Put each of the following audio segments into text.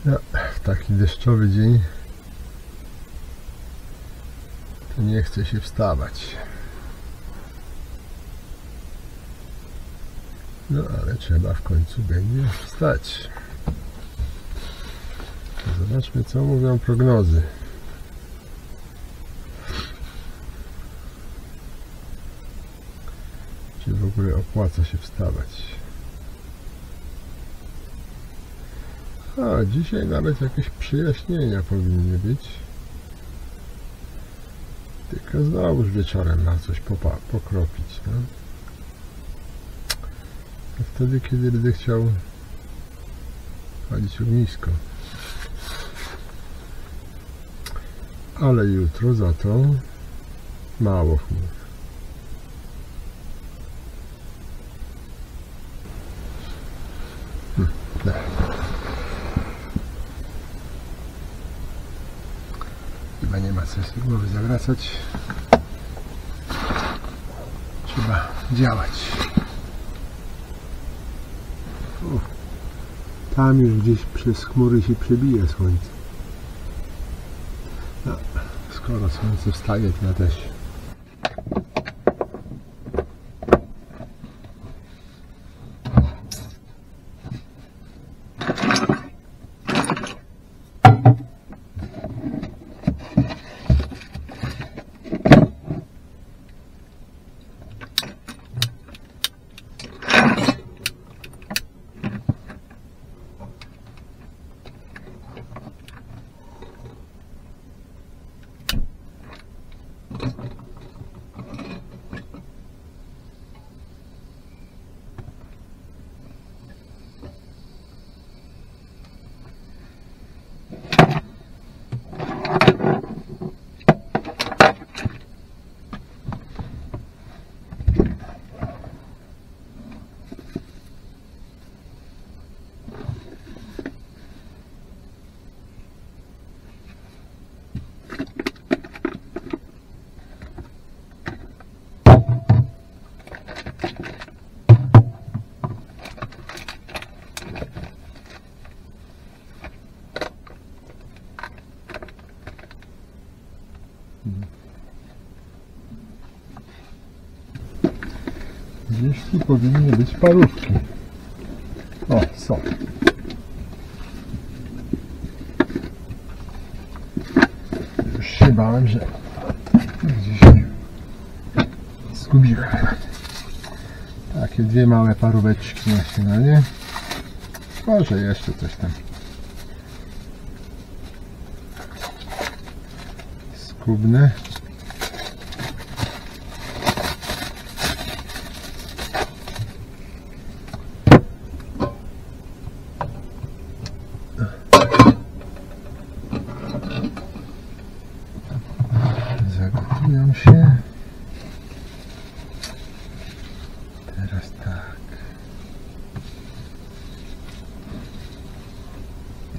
No, w taki deszczowy dzień to nie chce się wstawać. No ale trzeba w końcu będzie wstać. Zobaczmy, co mówią prognozy. Czy w ogóle opłaca się wstawać? A dzisiaj nawet jakieś przyjaśnienia powinny być. Tylko znowuż wieczorem ma coś pokropić. No? A wtedy, kiedy będę chciał palić ognisko. Ale jutro za to mało chmur. Chyba nie ma sensu głowy zawracać. Trzeba działać. Tam już gdzieś przez chmury się przebija słońce. No, skoro słońce wstaje, to ja też. Gdzieś tu powinny być parówki. O, są. Już się bałem, że gdzieś zgubiłem. Takie dwie małe paróweczki na śniadanie. Może jeszcze coś tam skubnę. Zagotują się. Teraz tak.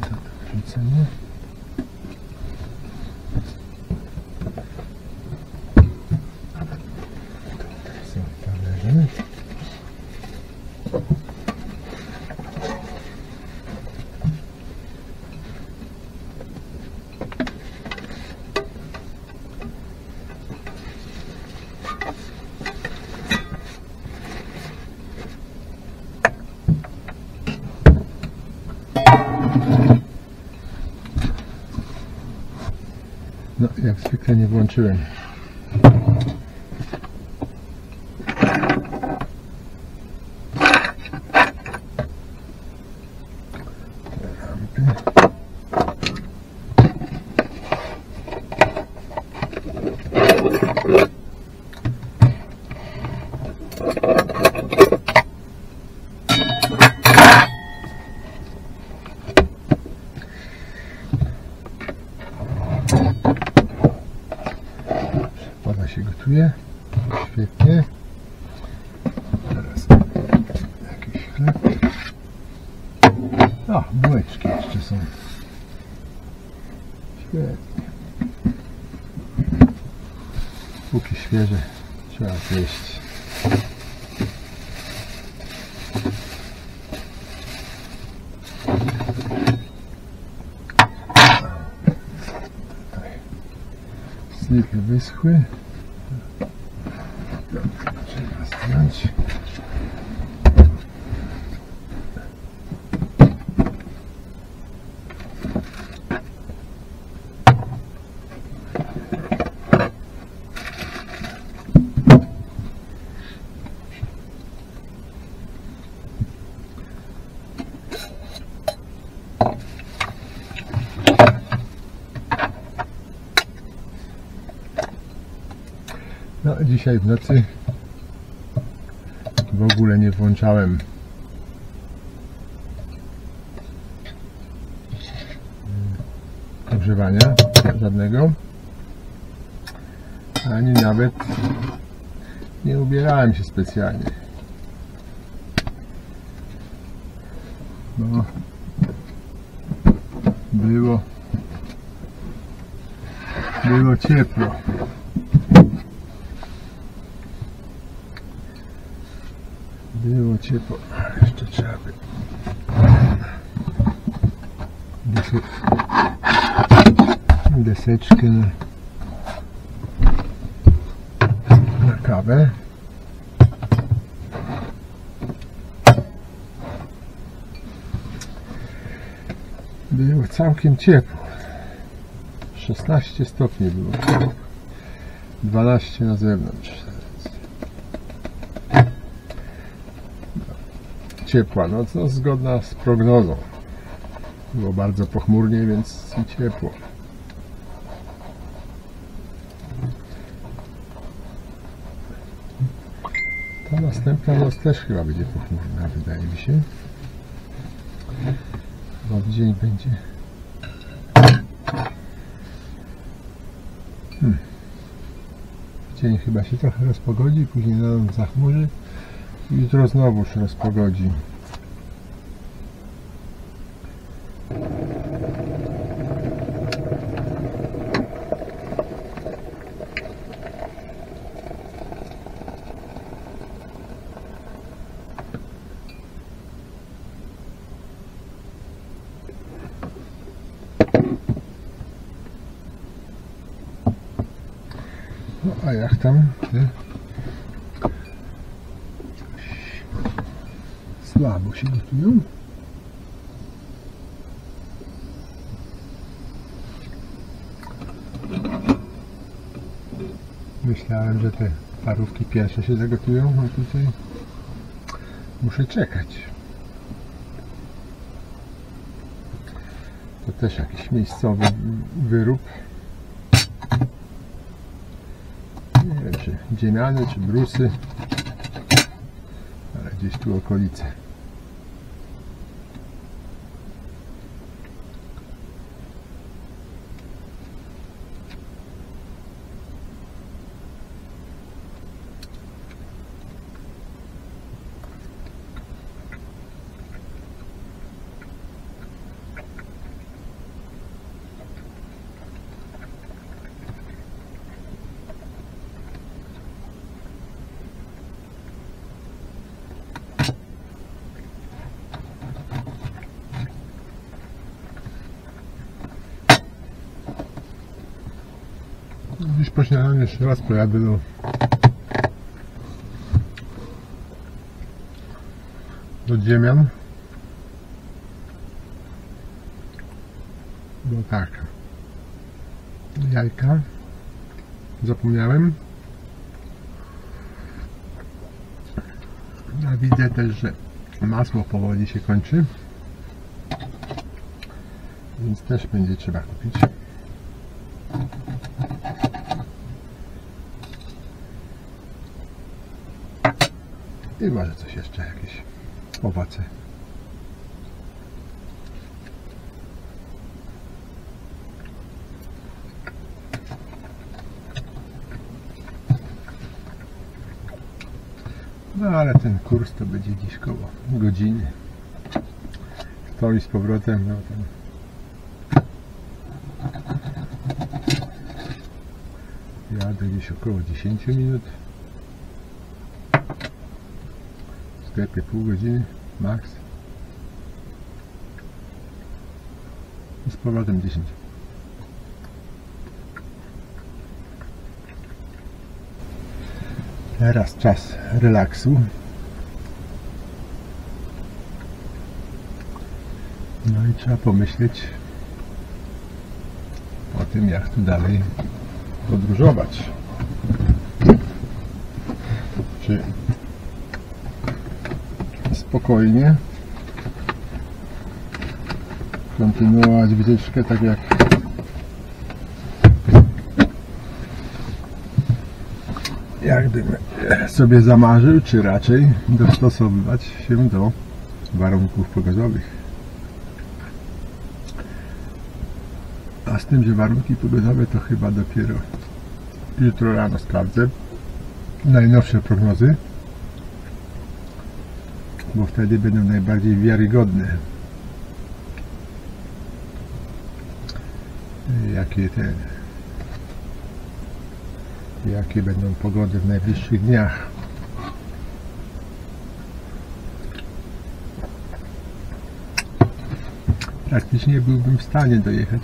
To wrzucamy. Tutaj są talerze. No, jak zwykle nie włączyłem. Lampy. Woda się gotuje. Świetnie. Teraz jakiś chleb. A, bułeczki jeszcze są. Świetnie. Póki świeże, trzeba zjeść. wyschły. Trzeba zdjąć. No, dzisiaj w nocy w ogóle nie włączałem ogrzewania żadnego, ani nawet nie ubierałem się specjalnie, bo było ciepło. Było ciepło, jeszcze trzeba by deseczkę na kawę. Było całkiem ciepło. 16 stopni było. 12 na zewnątrz. Ciepła noc, no, zgodna z prognozą. Było bardzo pochmurnie, więc i ciepło. Ta następna noc też chyba będzie pochmurna, wydaje mi się. Bo w dzień będzie w dzień chyba się trochę rozpogodzi, później na noc zachmurzy. Jutro znowuż rozpogodzi. No a jak tam? Słabo się gotują. Myślałem, że te parówki pierwsze się zagotują, a tutaj muszę czekać. To też jakiś miejscowy wyrób. Nie wiem, czy ziemiane, czy brusy, ale gdzieś tu okolice. Dziś po śniadaniu jeszcze raz pojadę do Dziemian, bo tak, jajka zapomniałem, a widzę też, że masło powoli się kończy, więc też będzie trzeba kupić. I może coś jeszcze, jakieś owoce. No ale ten kurs to będzie gdzieś koło godziny. To i z powrotem, no tam. Jadę gdzieś około 10 minut. W sklepie pół godziny max. I z powrotem 10. Teraz czas relaksu. No i trzeba pomyśleć o tym, jak tu dalej podróżować. Czy spokojnie kontynuować wycieczkę tak jakbym sobie zamarzył, czy raczej dostosowywać się do warunków pogodowych. A z tym, że warunki pogodowe to chyba dopiero jutro rano sprawdzę najnowsze prognozy, bo wtedy będą najbardziej wiarygodne. Jakie będą pogody w najbliższych dniach. Praktycznie byłbym w stanie dojechać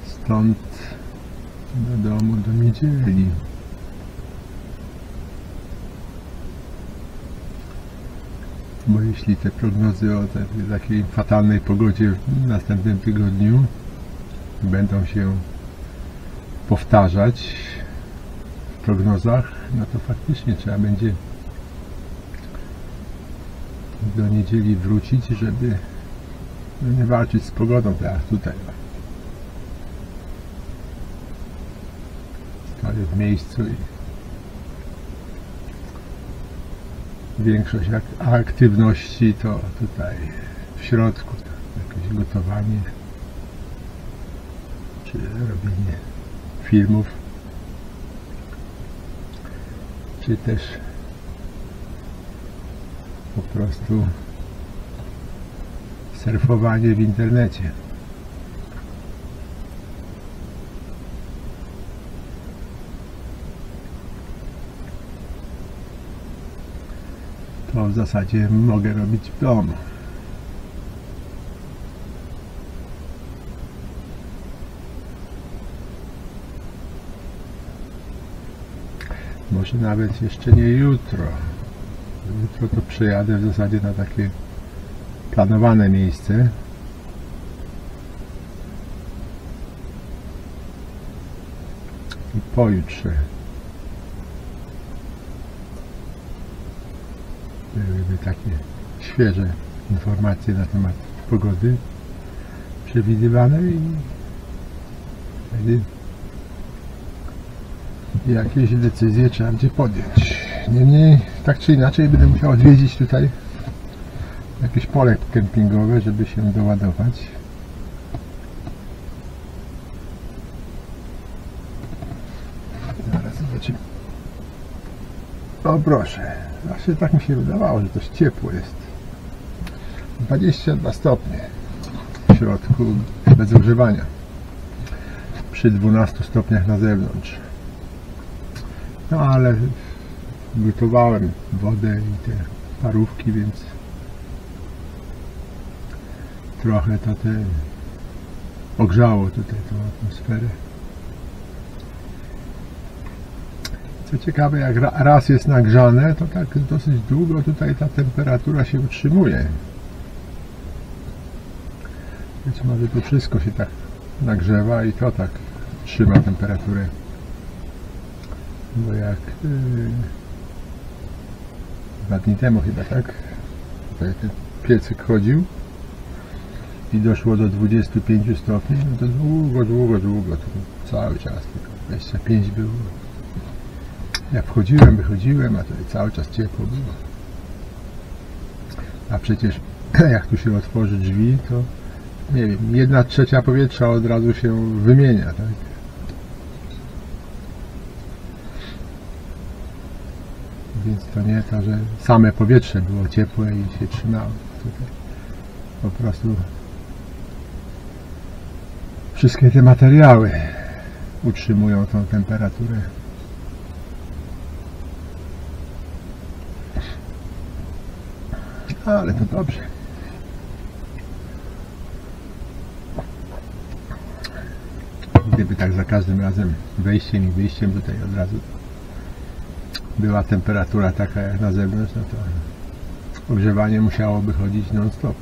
stąd do domu do niedzieli. Bo jeśli te prognozy o takiej fatalnej pogodzie w następnym tygodniu będą się powtarzać w prognozach, no to faktycznie trzeba będzie do niedzieli wrócić, żeby nie walczyć z pogodą, tak jak tutaj. Stoję w miejscu i większość aktywności to tutaj w środku, jakieś gotowanie czy robienie filmów, czy też po prostu surfowanie w internecie. To w zasadzie mogę robić w domu. Może nawet jeszcze nie jutro. Jutro to przejadę w zasadzie na takie planowane miejsce. I pojutrze byłyby takie świeże informacje na temat pogody przewidywane i wtedy jakieś decyzje trzeba będzie podjąć. Niemniej, tak czy inaczej będę musiał odwiedzić tutaj jakieś pole kempingowe, żeby się doładować. Zaraz zobaczymy. O proszę, właśnie tak mi się wydawało, że dość ciepło jest. 22 stopnie w środku bez ogrzewania. Przy 12 stopniach na zewnątrz. No ale gotowałem wodę i te parówki, więc trochę to ogrzało tutaj tą atmosferę. Co ciekawe, jak raz jest nagrzane, to tak dosyć długo tutaj ta temperatura się utrzymuje. Być może to wszystko się tak nagrzewa i to tak trzyma temperaturę. Bo jak 2 dni temu chyba, tak? Tutaj ten piecyk chodził i doszło do 25 stopni, no to długo, to cały czas tylko 25 było. Jak wchodziłem, wychodziłem, a tutaj cały czas ciepło było. A przecież jak tu się otworzy drzwi, to nie wiem, 1/3 powietrza od razu się wymienia, tak? Więc to nie to, że same powietrze było ciepłe i się trzymało. Tutaj po prostu wszystkie te materiały utrzymują tą temperaturę. Ale to dobrze. gdyby tak za każdym razem wejściem i wyjściem tutaj od razu była temperatura taka jak na zewnątrz, no to ogrzewanie musiałoby chodzić non-stop.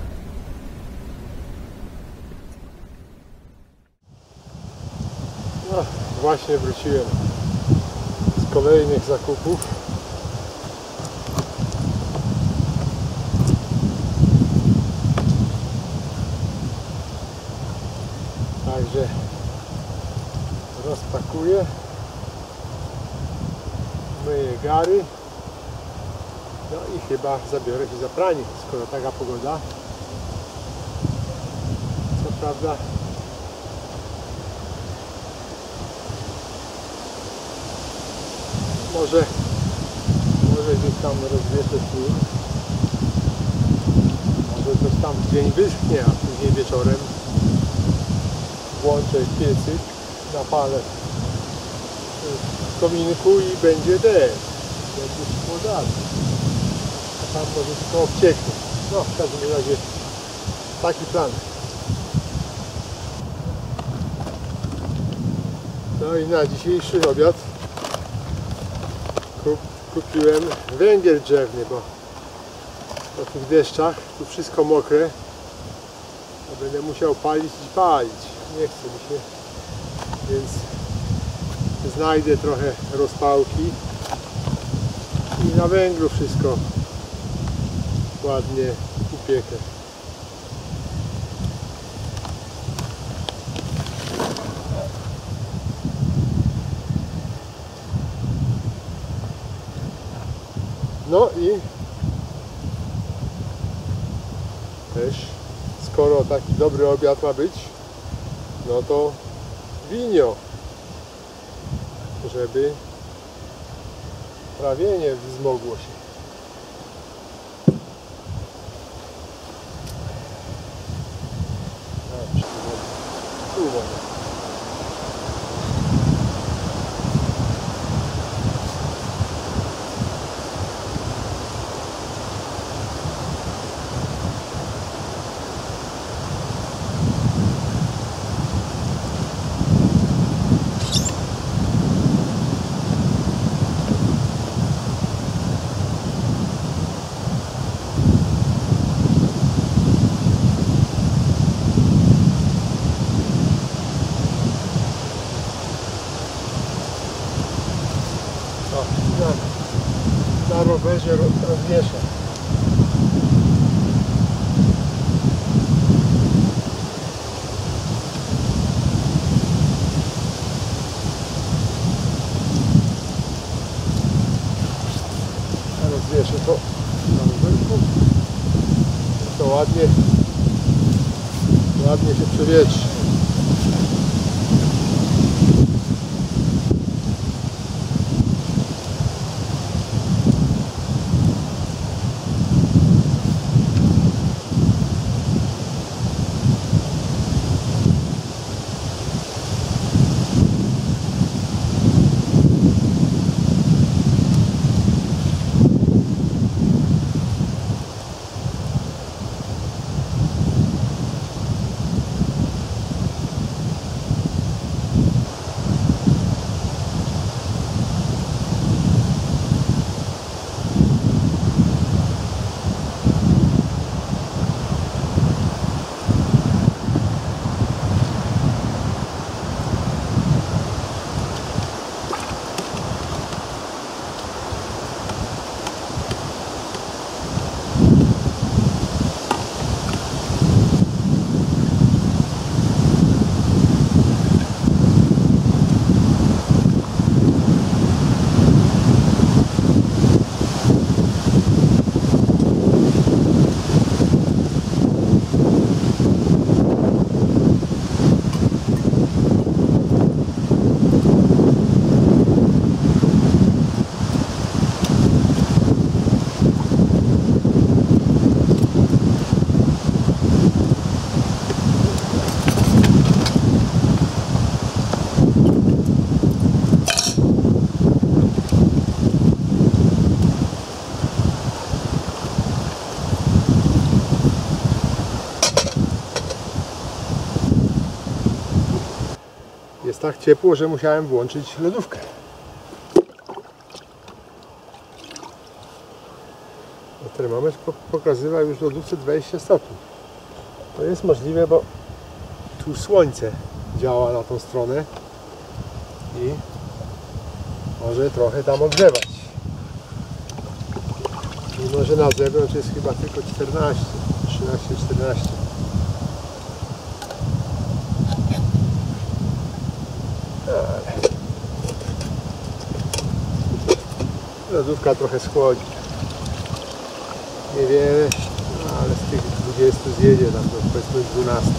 No, właśnie wróciłem z kolejnych zakupów. Także rozpakuję, myję gary, no i chyba zabiorę się za pranie, skoro taka pogoda. Co prawda może gdzieś tam rozwieszę śnieg, może coś tam w dzień wyschnie, a później wieczorem włączę piecyk, napalę w kominku i będzie deszcz, będzie chłodno, a tam może tylko obcieknie. No, w każdym razie taki plan. No i na dzisiejszy obiad kupiłem węgiel drzewny, bo po tych deszczach tu wszystko mokre, to będę musiał palić i palić. Nie chce mi się, więc znajdę trochę rozpałki i na węglu wszystko ładnie upiekę. No i też, skoro taki dobry obiad ma być, no to winio, żeby trawienie wzmogło się. Tu woda. Na rowerze rozwieszę. Rozwieszę to na rowerku. To ładnie się przewietrzy. jest tak ciepło, że musiałem włączyć lodówkę. Termometr pokazywał już w lodówce 20 stopni. To jest możliwe, bo tu słońce działa na tą stronę i może trochę tam ogrzewać. Mimo że na zewnątrz jest chyba tylko 14, 13-14. Ale lodówka trochę schłodzi. Niewiele, ale z tych 20 zjedzie tam do powiedzmy 12.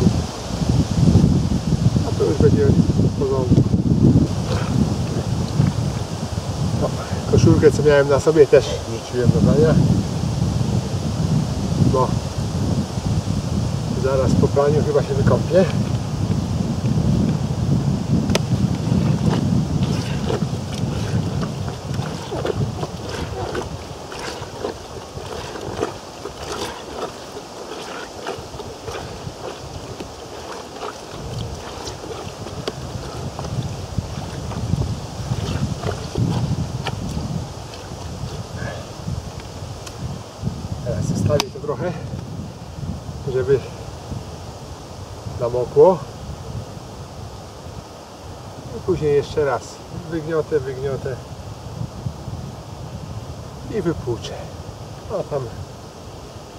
A to już będzie w porządku. No, koszulkę co miałem na sobie też wrzuciłem do prania. Bo zaraz po praniu chyba się wykąpię. Teraz zostawię to trochę, żeby namokło i później jeszcze raz wygniotę i wypłuczę. A tam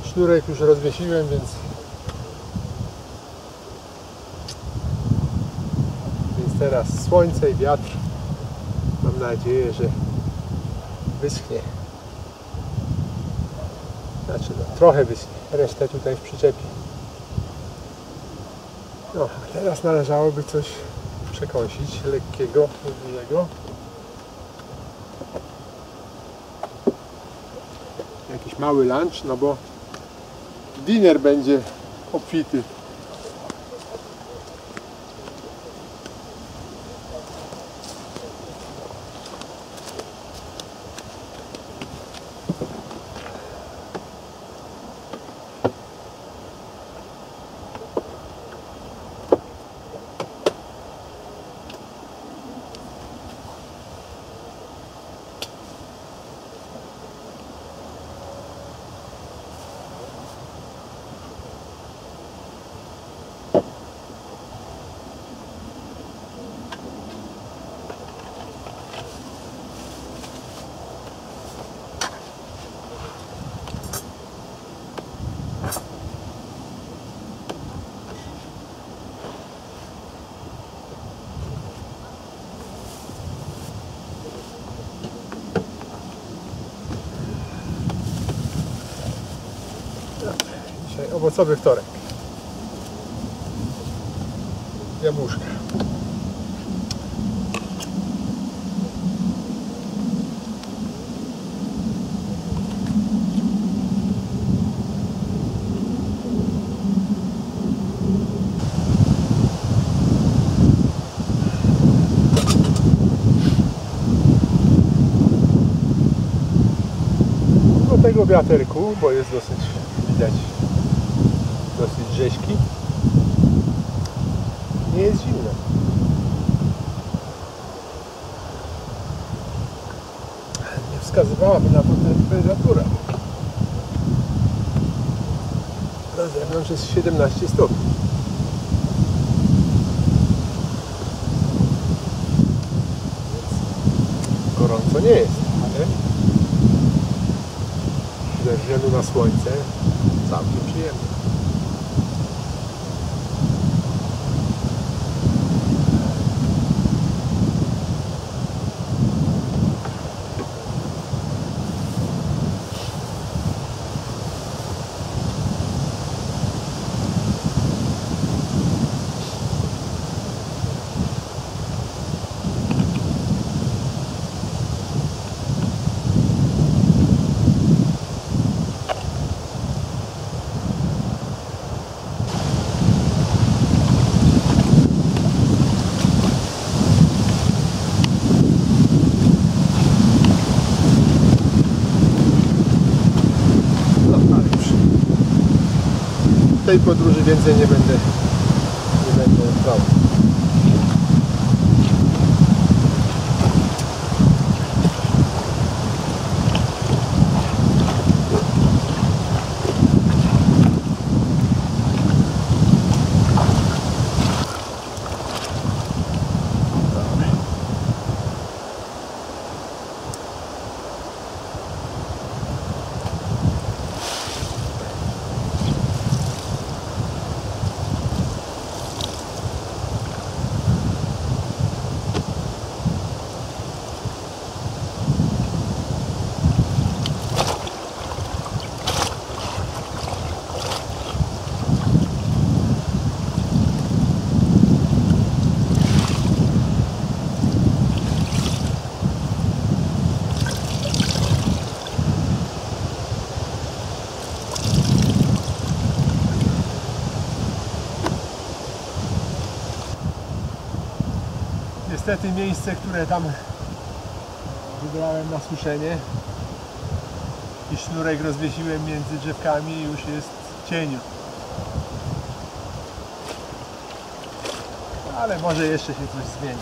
sznurek już rozwiesiłem, więc teraz słońce i wiatr, mam nadzieję, że wyschnie. Znaczy no, trochę wyschnie, resztę tutaj w przyczepie. No, a teraz należałoby coś przekąsić, lekkiego, niedużego. Jakiś mały lunch, no bo dinner będzie obfity. Dzisiaj owocowy wtorek. Jabłuszka. Do tego wiaterku, bo jest dosyć, widać, dosyć rzeźki, nie jest zimno. Nie wskazywałaby na to temperatura. Na zewnątrz jest 17 stopni. Więc gorąco nie jest, ale ze względu na słońce całkiem przyjemne. tej podróży więcej nie będę brał. niestety miejsce, które tam wybrałem na suszenie i sznurek rozwiesiłem między drzewkami i już jest w cieniu. Ale może jeszcze się coś zmieni.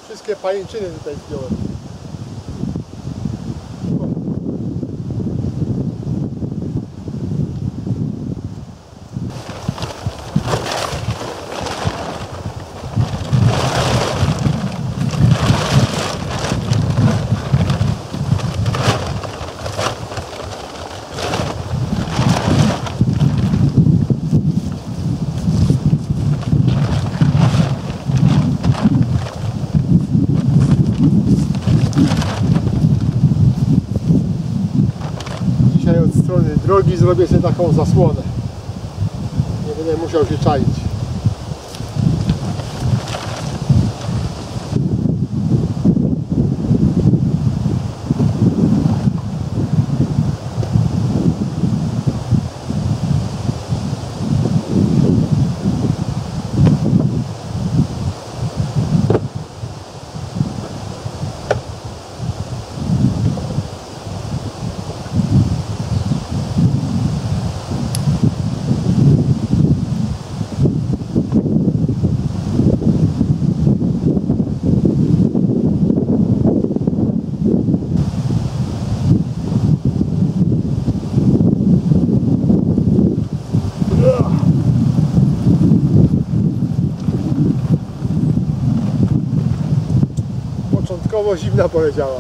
Wszystkie pajęczyny tutaj zdjąłem. Od strony drogi zrobię sobie taką zasłonę. Nie będę musiał się czaić. Początkowo zimna poleciała.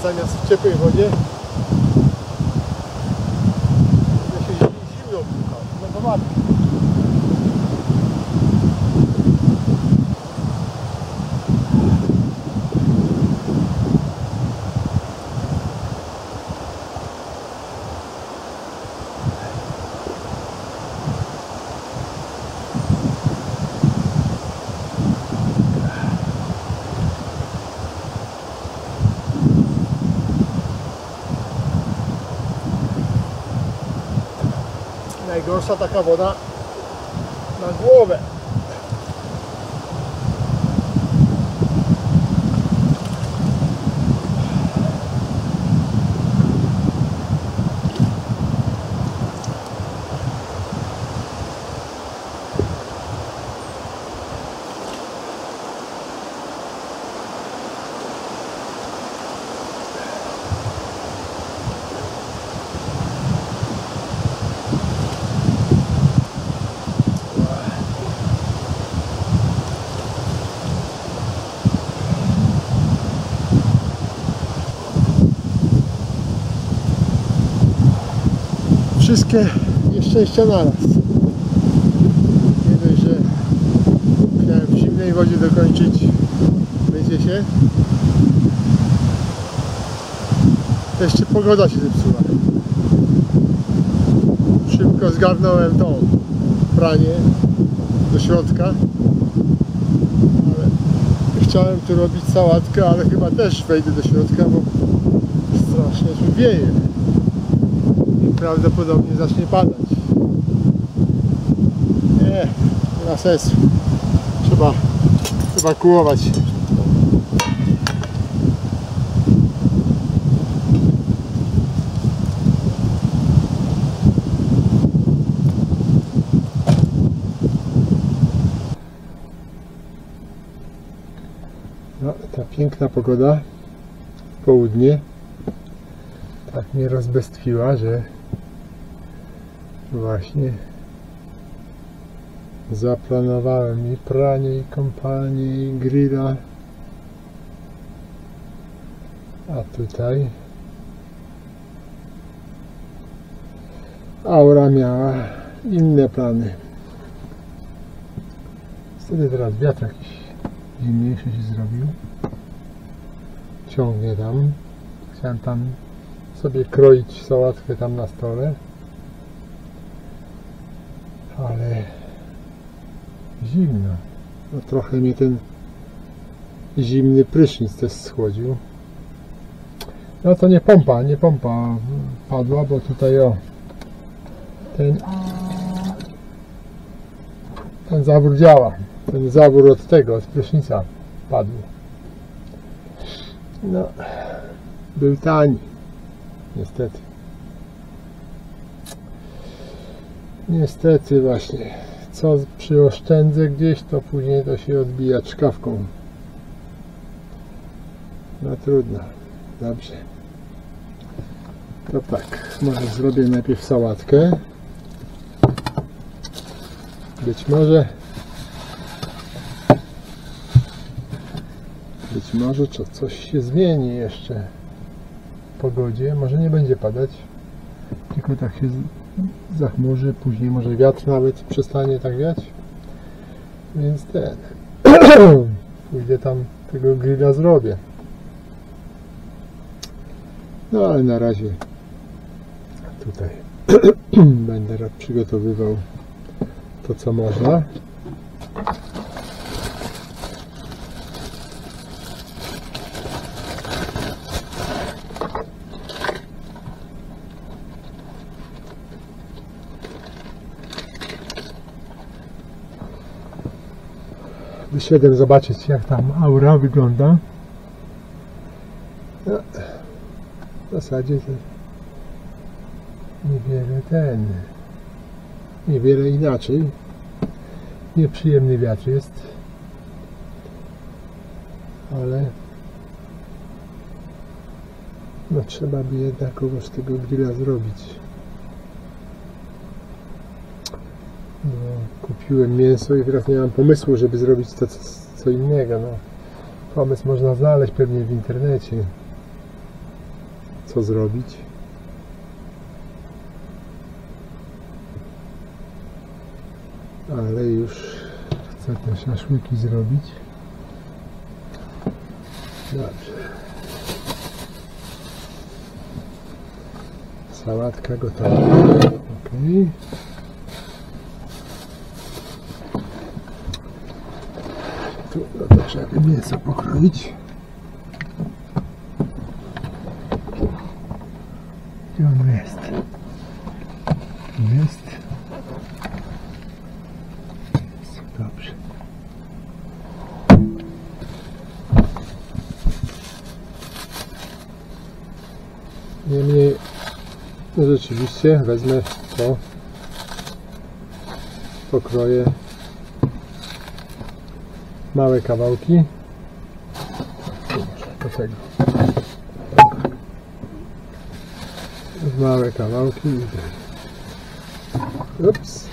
zamiast w ciepłej wodzie ja się zimno pukał. No to ładnie. Najgorsza taka woda na głowę. Wszystkie nieszczęścia naraz. Nie dość, że chciałem w zimnej wodzie dokończyć mycie się, to jeszcze pogoda się zepsuła. Szybko zgarnąłem tą pranie do środka, ale chciałem tu robić sałatkę, ale chyba też wejdę do środka, bo strasznie tu wieje. Prawdopodobnie zacznie padać. Nie ma sensu. Trzeba ewakuować się. No, ta piękna pogoda w południe tak mnie rozbestwiła, że właśnie zaplanowałem i pranie, i kąpanie, i grilla, a tutaj Aura miała inne plany. Wtedy teraz wiatr jakiś zimniejszy się zrobił, ciągnie tam. Chciałem tam sobie kroić sałatkę tam na stole, ale zimno. No, trochę mnie ten zimny prysznic też schłodził. No to nie pompa padła, bo tutaj o ten zawór działa. Ten zawór od tego, od prysznica padł. No, był tani. Niestety. Niestety właśnie. Co przyoszczędzę gdzieś, to później to się odbija czkawką. No trudno. Dobrze. To tak. Może zrobię najpierw sałatkę. Być może coś się zmieni jeszcze w pogodzie. Może nie będzie padać, tylko tak się zachmurzy. Później może wiatr nawet przestanie tak wiać. Więc pójdę tam, tego grilla zrobię. No ale na razie tutaj będę przygotowywał to, co można. Wyszedłem zobaczyć, jak tam Aura wygląda. No, w zasadzie to niewiele inaczej. Nieprzyjemny wiatr jest, ale no trzeba by jednakowoż tego grilla zrobić. No, kupiłem mięso i teraz nie mam pomysłu, żeby zrobić to co innego. No, pomysł można znaleźć pewnie w internecie. co zrobić. Ale już chcę te szaszłyki zrobić. Dobrze. Sałatka gotowa. Ok. Tu no to trzeba mięso pokroić. Gdzie on jest? Jest. Dobrze. Niemniej rzeczywiście wezmę to, pokroję małe kawałki do tego. Małe kawałki. Ups.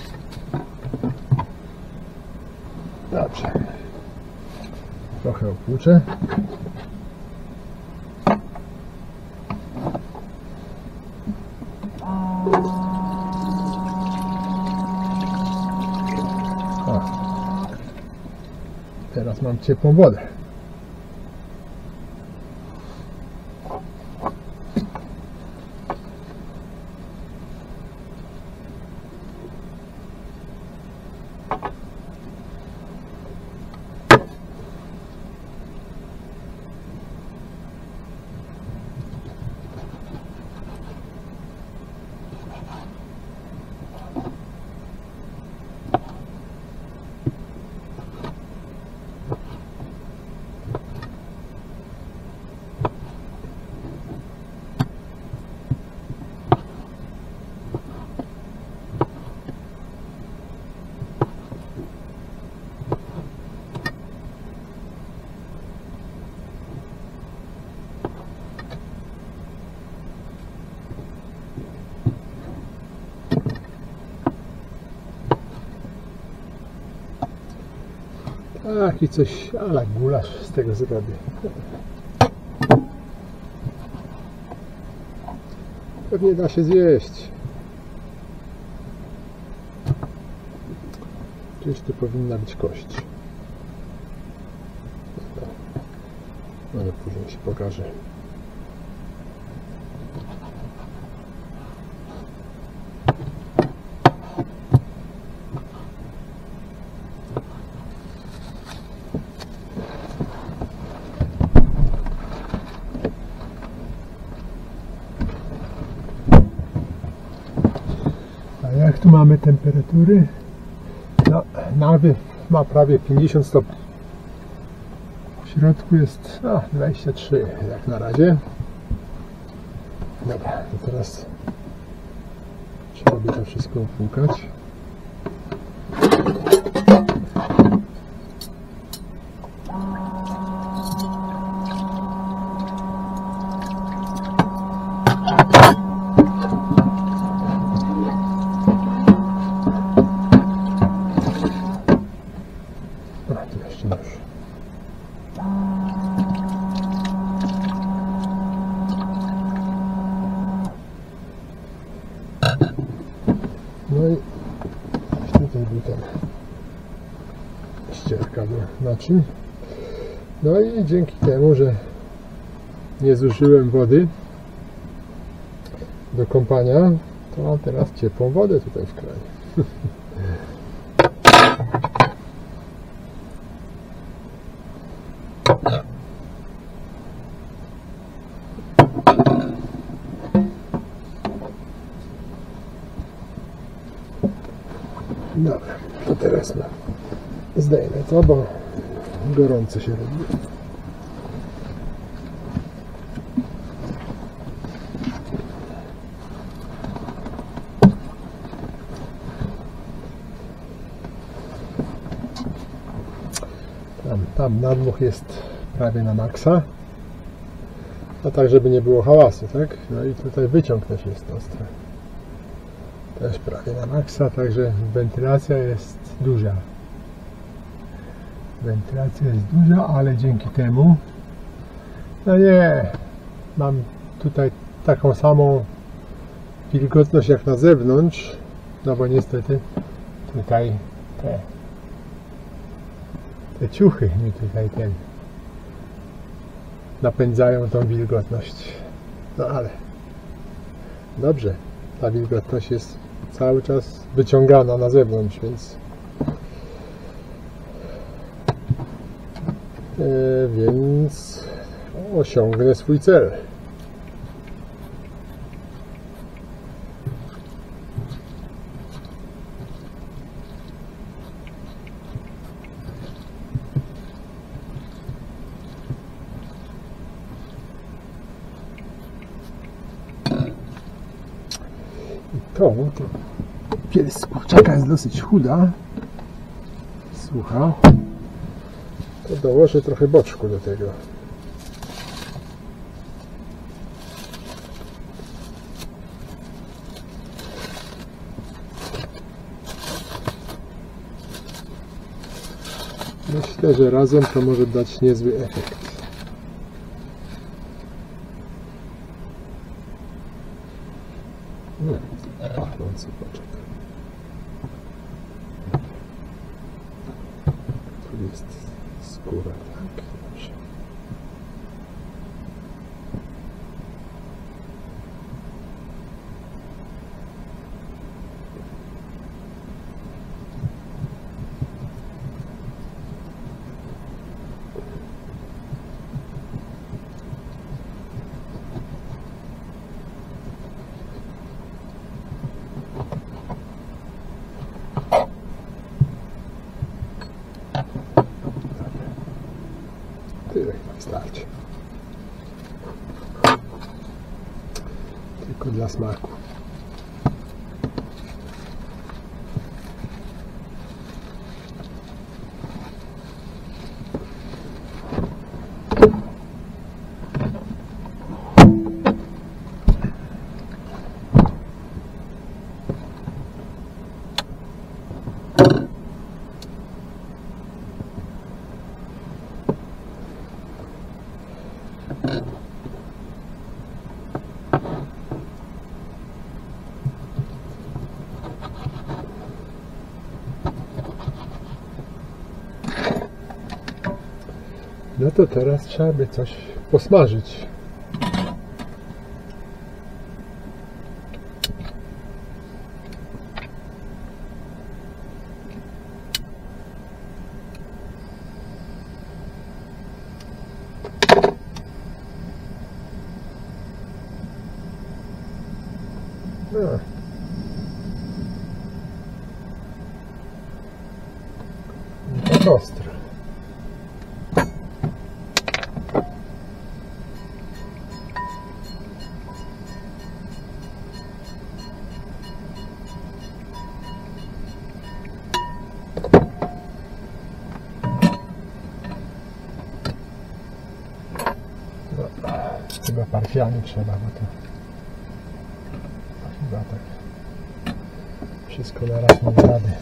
Dobrze. Trochę opłuczę. Teraz mam ciepłą wodę. Ach, i coś, ale gulasz z tego zrobię. Pewnie da się zjeść. Gdzieś tu powinna być kość. Ale później się pokaże. Jak tu mamy temperatury? No, nawiew ma prawie 50 stopni. W środku jest 23 jak na razie. Dobra, to teraz trzeba by to wszystko opłukać. No i tutaj był ten ścierka do naczyń. No i dzięki temu, że nie zużyłem wody do kąpania, to mam teraz ciepłą wodę tutaj w kranie. Dobra, to teraz zdejmę to, bo gorąco się robi. Tam nadmuch jest prawie na maksa, a tak żeby nie było hałasu, tak? No i tutaj wyciąg też jest ostry. Też prawie na maksa, także wentylacja jest duża. Wentylacja jest duża, ale dzięki temu, no nie, mam tutaj taką samą wilgotność jak na zewnątrz, no bo niestety tutaj te ciuchy mi tutaj napędzają tą wilgotność. No ale dobrze, ta wilgotność jest cały czas wyciągana na zewnątrz, więc osiągnę swój cel. To pies kurczaka jest dosyć chuda. Słucha. To dołożę trochę boczku do tego. Myślę, że razem to może dać niezły efekt. Pachnący boczek. Tu jest skóra, tak? Dobrze. Tyle chyba wystarczy. Tylko dla smaku. No to teraz trzeba by coś posmażyć. No. Nie tak ostro. Chyba parfiany trzeba, bo to chyba tak wszystko na raz nie da rady.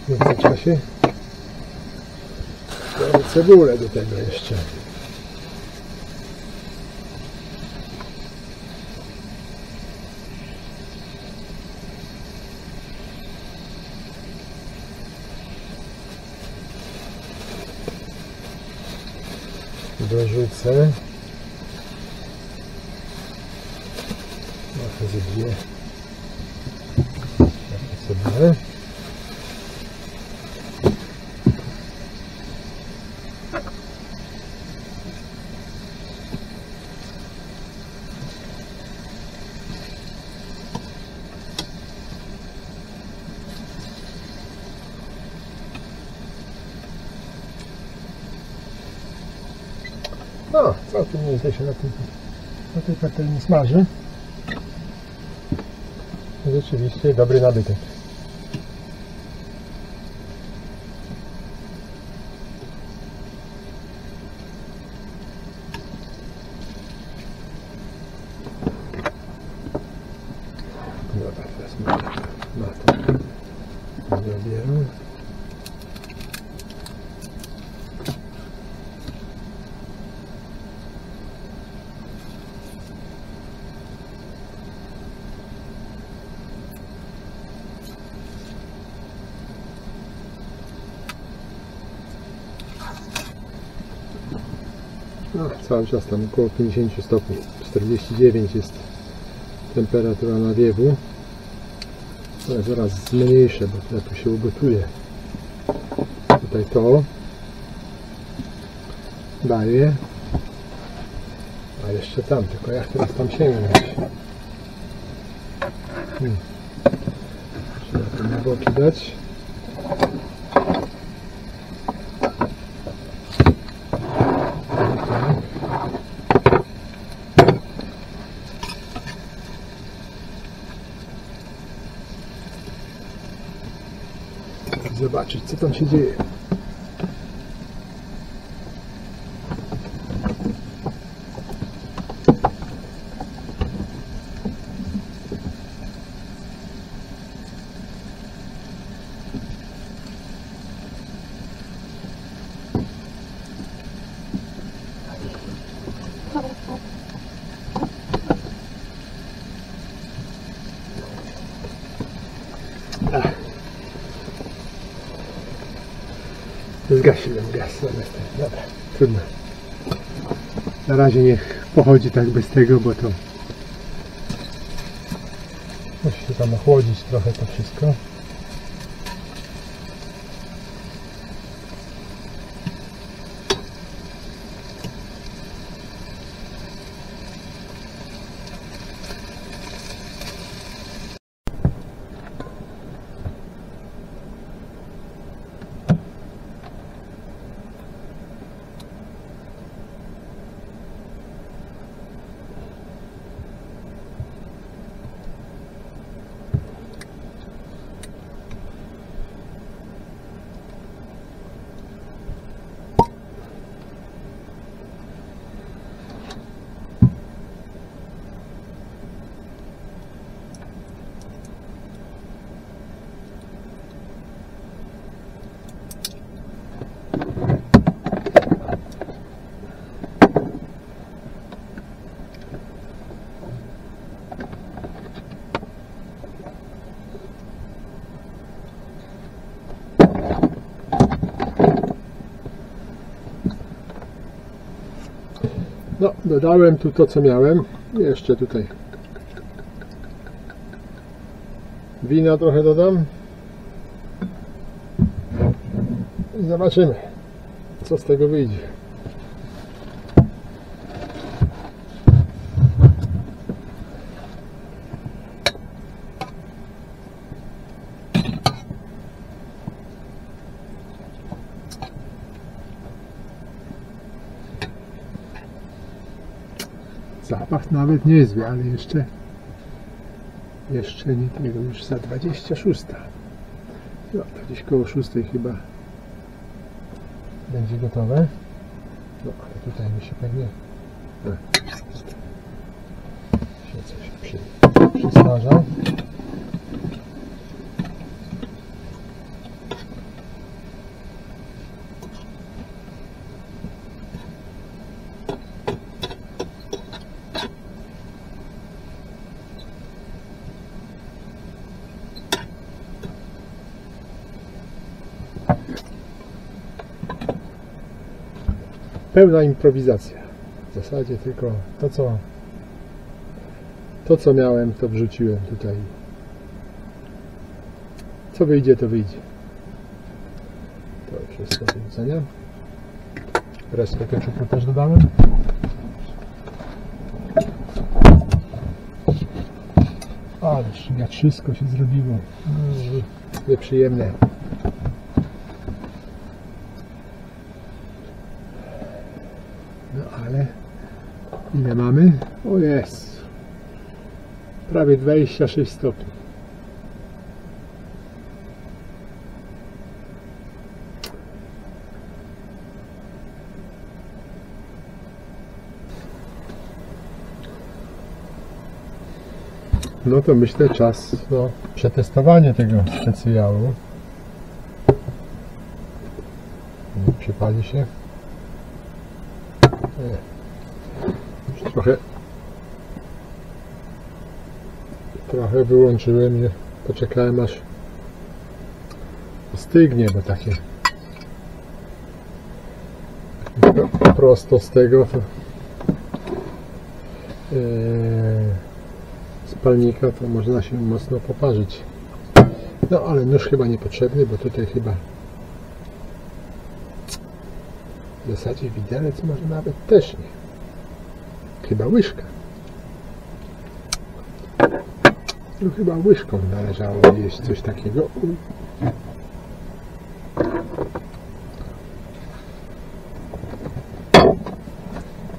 W międzyczasie damy cebulę do tego jeszcze. Dorzucę trochę ze dwie cebulę. No, całkiem nieźle się na tej patelni smaży. Rzeczywiście dobry nabytek. Dobra, teraz na to zabieram. No, cały czas tam około 50 stopni, 49 jest temperatura nawiewu, ale zaraz zmniejszę, bo tu się ugotuje. Tutaj to daję, a jeszcze tam, tylko jak teraz tam sięgnąć? Trzeba to na boki dać. Zobaczyć, co tam się dzieje. Zgasiłem gaz zamiast tego. Dobra, trudno. Na razie niech pochodzi tak bez tego, bo to musi się tam ochłodzić trochę to wszystko. No, dodałem tu to, co miałem. Jeszcze tutaj wina trochę dodam. I zobaczymy, co z tego wyjdzie. Zapach nawet niezły, ale jeszcze nie tego, już za 26. No, to gdzieś koło 6 chyba będzie gotowe. No, ale tutaj mi się pewnie się coś przystarza. Pełna improwizacja. W zasadzie tylko to co miałem, to wrzuciłem tutaj. Co wyjdzie, to wyjdzie. To wszystko do wrzucenia. Resztę keczupu też dodałem. Ależ jak wszystko się zrobiło. Nieprzyjemne. No ale Ile mamy? O jest! Prawie 26 stopni. No to myślę czas na przetestowanie tego specjału. Przypali się. Nie. Już trochę wyłączyłem i poczekałem aż stygnie, bo takie prosto z tego to z palnika to można się mocno poparzyć. No ale nóż chyba niepotrzebny, bo tutaj chyba w zasadzie widelec może nawet też nie. Chyba łyżka. No chyba łyżką należało jeść coś takiego.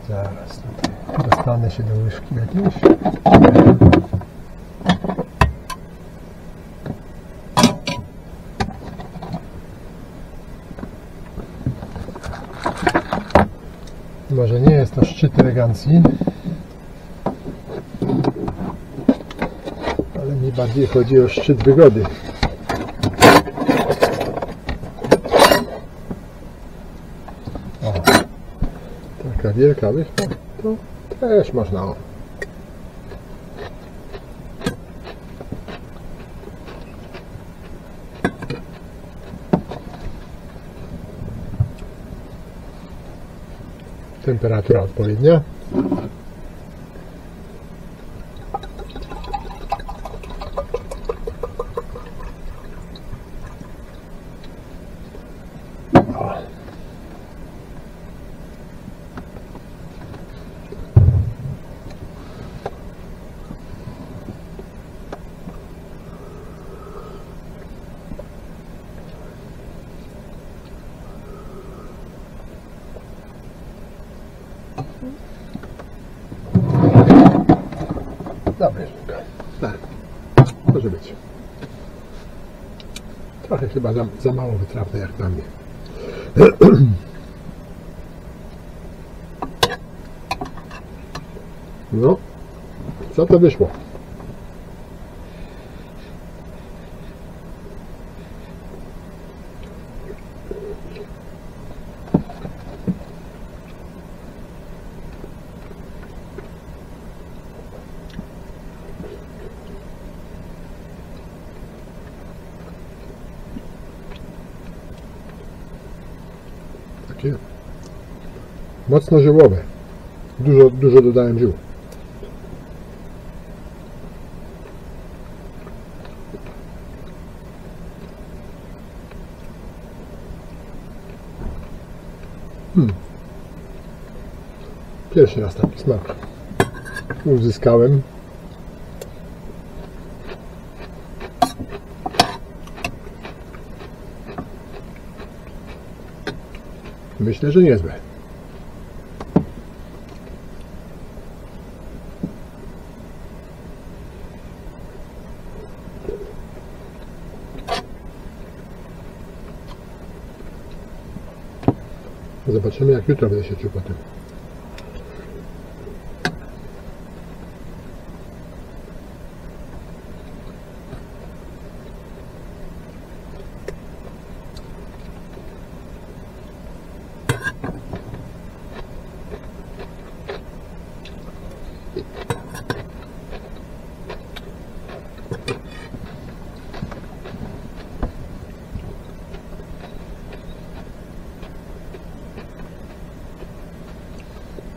Zaraz tutaj dostanę się do łyżki jakiejś. Może nie jest to szczyt elegancji, ale mi bardziej chodzi o szczyt wygody. O, taka wielka łyżka, to też można. O. Temperatura odpowiednia. O. Dobry, tak, może być. Trochę chyba za mało wytrawne jak dla mnie. No, co to wyszło? Takie mocno ziołowe. Dużo dodałem ziół. Pierwszy raz taki smak uzyskałem. Myślę, że niezłe. Zobaczymy, jak jutro będę się czuł po tym.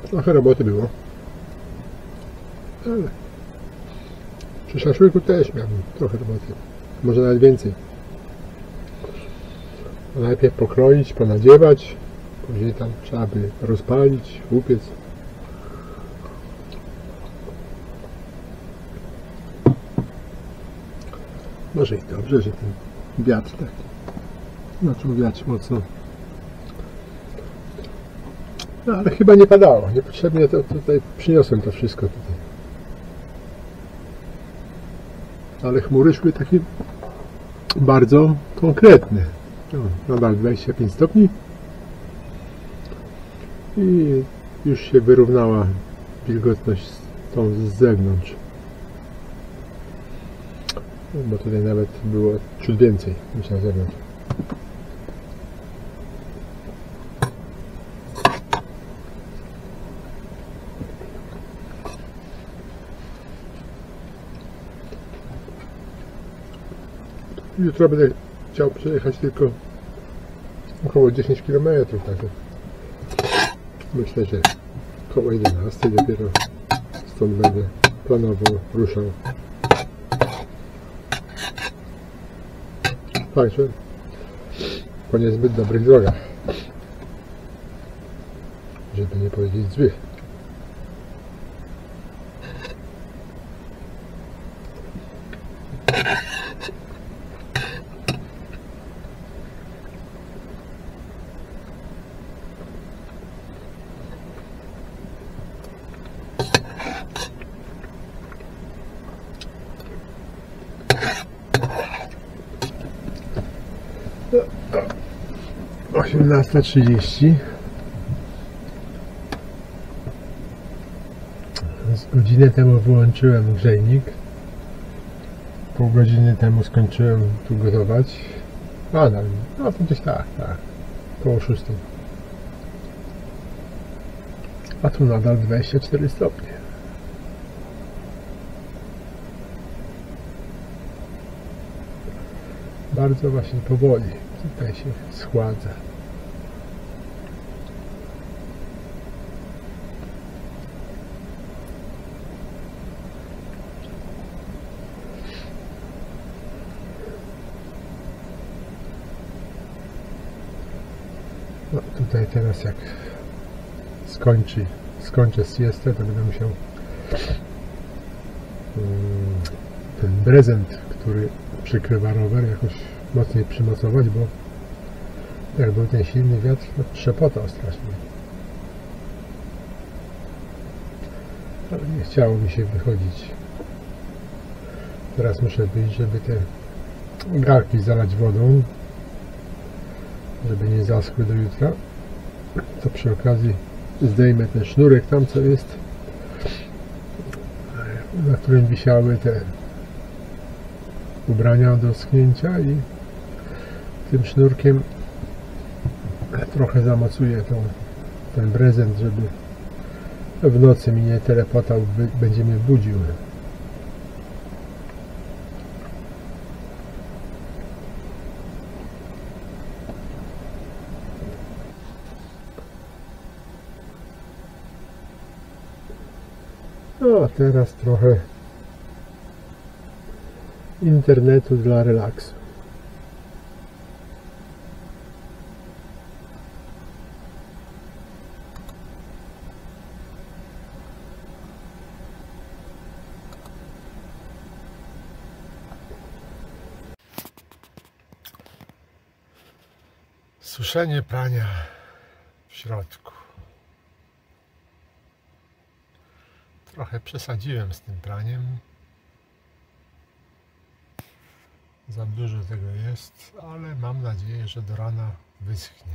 Trochę roboty było, ale przy szaszłyku też miałem trochę roboty, może nawet więcej. Najpierw pokroić, ponadziewać, później tam trzeba by rozpalić, upiec. Może i dobrze, że ten wiatr tak zaczął wiać mocno. No, ale chyba nie padało. Niepotrzebnie to tutaj przyniosłem to wszystko tutaj. Ale chmury szły takie bardzo konkretne. No, nadal 25 stopni. I już się wyrównała wilgotność z zewnątrz. Bo tutaj nawet było ciut więcej niż na zewnątrz. Jutro będę chciał przejechać tylko około 10 km, także myślę, że około 11 dopiero stąd będę planowo ruszał. Także po niezbyt dobrych drogach, żeby nie powiedzieć złych. No, 18:30. Z godzinę temu wyłączyłem grzejnik. Pół godziny temu skończyłem tu gotować. No to gdzieś tak, koło 6. A tu nadal 24 stopnie. Bardzo właśnie powoli tutaj się schładza. No tutaj teraz jak skończę siestę, to będę musiał ten brezent, który przykrywa rower, jakoś mocniej przymocować, bo jak był ten silny wiatr, no, trzepotał strasznie. Ale nie chciało mi się wychodzić. Teraz muszę wyjść, żeby te garki zalać wodą, żeby nie zaschły do jutra. To przy okazji zdejmę ten sznurek tam, co jest, na którym wisiały te ubrania do schnięcia, i tym sznurkiem trochę zamocuję ten prezent, żeby w nocy mi nie telepotał, będzie mnie budził. No a teraz trochę internetu dla relaksu. Suszenie prania w środku. Trochę przesadziłem z tym praniem. Za dużo tego jest, ale mam nadzieję, że do rana wyschnie.